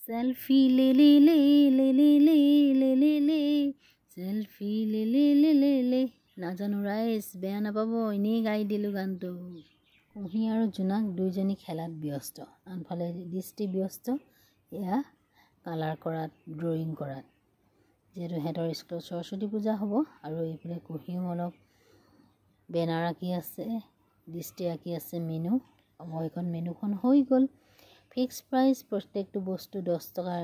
Selfie ले ले ले ले ले ले ले ले ले सेल्फी ले ले ले ले ले नाजानो राइस बेया नापाब इने गाई दिलु गानটো কুহি আৰু জোনাক দুইজনী খেলাত ব্যস্ত আনফালে দৃষ্টি ব্যস্ত এয়া কালাৰ কৰাত ড্ৰয়িং কৰাত যেটো হেডৰ স্কুলত সৰস্বতী পূজা হ'ব আৰু এইফালে কুহিও অলপ বেনাৰ আঁকি আছে দৃষ্টি আঁকি আছে মেনু অবৈখন মেনুখন হৈ গ'ল ফিক্স প্ৰাইস প্ৰত্যেকটো বস্তু 10 টকা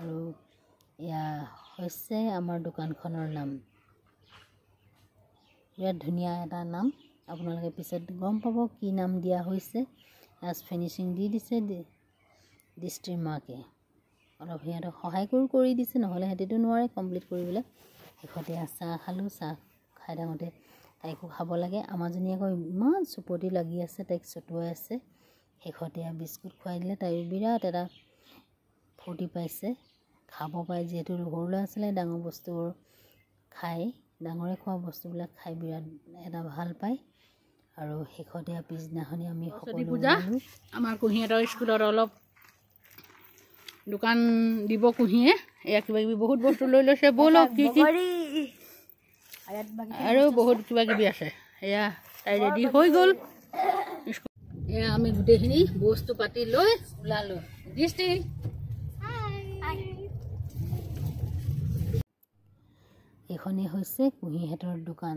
আৰু এয়া হৈছে আমাৰ দোকানখনৰ নাম বিৰাট ধুনীয়া এটা নাম আপোনালোকে পিছত গম পাব কি নাম দিয়া হৈছে লাষ্ট ফিনিশিং দি দিছে দৃষ্টিৰ মাকে অলপ হিয়াটো সহায় কৰি দিছে নহলে হেতেটো নোৱাৰে কমপ্লিট কৰিবলৈ এখতে চাহ খালো চাহ খাই থাকোতে তাইকো খাব লাগে আমাজনী আকৌ ইমান সুপতি লাগি আছে তাইক চটুৱাই আছে এখতে বিস্কুট খুৱাই দিলে তাই বিৰাট এটা ফূৰ্তি পাইছে খাব পাই যেহেতু সৰুলা আছিল ডাঙৰ বস্তুবোৰ খাই ডাঙৰে খোৱা বস্তুবিলাক খাই বিৰাট এটা ভাল পায় আৰু হেখতে পিছনাখনি আমি সকলো পূজা আমাৰ কুহিহঁতৰ স্কুলত অলপ দোকান দিব কুহিয়ে এয়া কিবা কিবি বহুত বস্তু লৈ লৈছে বলক কি কি আৰু বহুত কিবা কিবি আছে এয়া তাই ৰেডি হৈ গ'ল এয়া আমি গুটেখিনি বস্তু পাতি লৈ উলালো দৃষ্টি এখনে হৈছে কুহিহঁতৰ দোকান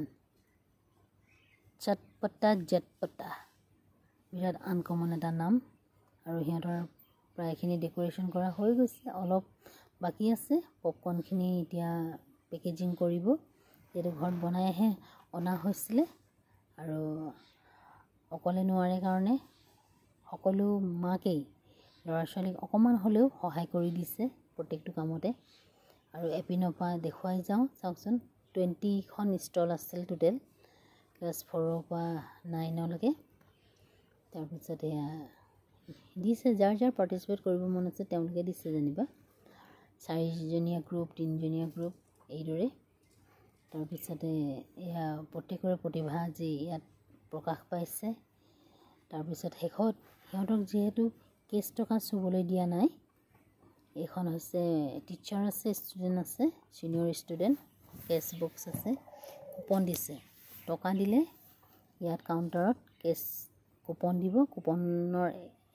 চটপটা জটপটা বিৰাট আনকমন এটা নাম আৰু হিহঁতৰ প্ৰায়খিনি ডেকোৰেশন কৰা হৈ গৈছে অলপ বাকি আছে পপকৰ্নখিনি এতিয়া পেকেজিং কৰিব যেটো ঘৰত বনাই আহে অনা হৈছিল আৰু অকলে নোৱাৰে কাৰণে সকলো মাকেই ল'ৰা ছোৱালীক অকমান হলেও সহায় কৰি দিছে প্ৰত্যেকটো কামতে আৰু এপিনপা দেখুৱাই যাওঁ চাওকচোন 20 খন ষ্টল আছিল টোটেল ক্লাস 4 পা 9 লৈকে তাৰ পিছতে দিছে যাৰ পাৰ্টিসিপেট কৰিব মন আছে তেওঁলোকে দিছে জানিবা 4 জনীয়া গ্ৰুপ 3 জনীয়া গ্ৰুপ এইদৰে তাৰ পিছতে এয়া প্ৰত্যেকৰে প্ৰতিভা যে ইয়াত প্ৰকাশ পাইছে তাৰ পিছত হেখত হিহঁতক যেহেতু কেছ টকা চুবলৈ দিয়া নাই এখন হৈছে টিচাৰ আছে ষ্টুডেন্ট আছে সিনিয়ৰ ষ্টুডেন্ট কেছ বক্স আছে কুপন দিছে টকা দিলে ইয়াত কাউন্টাৰত কেছ কুপন দিব কুপনৰ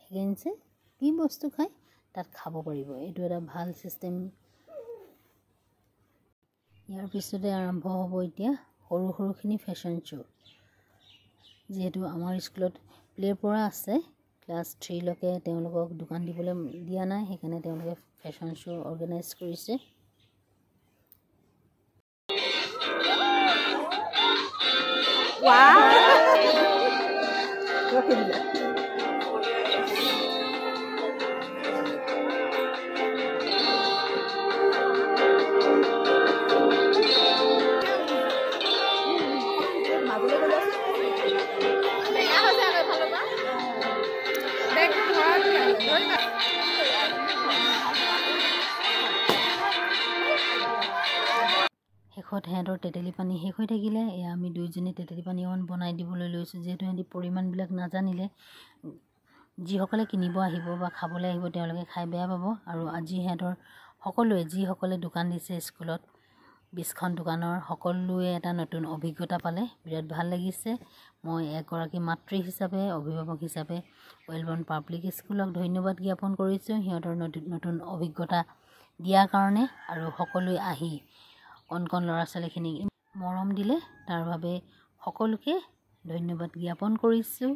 এগেইনছে কি বস্তু খাই তাত খাব পাৰিব এটো এটা ভাল সিস্টেম ইয়াৰ পিছতে আৰম্ভ হ'ব এতিয়া সৰুখিনি ফেশ্বন শো যেহেতু আমাৰ স্কুলত প্লেৰ পৰা আছে ক্লাস 3 লৈকে তেওঁলোকক দোকান দিবলৈ দিয়া নাই সেইকাৰণে তেওঁলোকে ফেশ্বন শো অৰ্গানাইজ কৰিছে Wow! হেখত হেঁতৰ তেতেলি পানী শেষ হৈ থাকিলে এয়া আমি দুইজনে তেতেলি পানী অন বনাই দিবলৈ লৈছো যেহেতু হেঁতি পৰিমাণবিলাক নাজানিলে যিসকলে কিনিব আহিব বা খাবলৈ আহিব তেওঁলোকে খাই বেয়া পাব আৰু আজি হেঁতৰ সকলোৱে যিসকলে দোকান দিছে স্কুলত 20খন দোকানৰ সকলোৱে এটা নতুন অভিজ্ঞতা পালে বিৰাট ভাল লাগিছে মই একগৰাকী মাতৃ হিচাপে অভিভাৱক হিচাপে ওয়েলবৰ্ন পাব্লিক স্কুলক ধন্যবাদ জ্ঞাপন কৰিছো হিহঁতৰ নতুন অভিজ্ঞতা দিয়াৰ কাৰণে আৰু সকলোৱে আহি কণ ল'ৰা ছোৱালীখিনিক মৰম দিলে তাৰ বাবে সকলোকে ধন্যবাদ জ্ঞাপন কৰিছো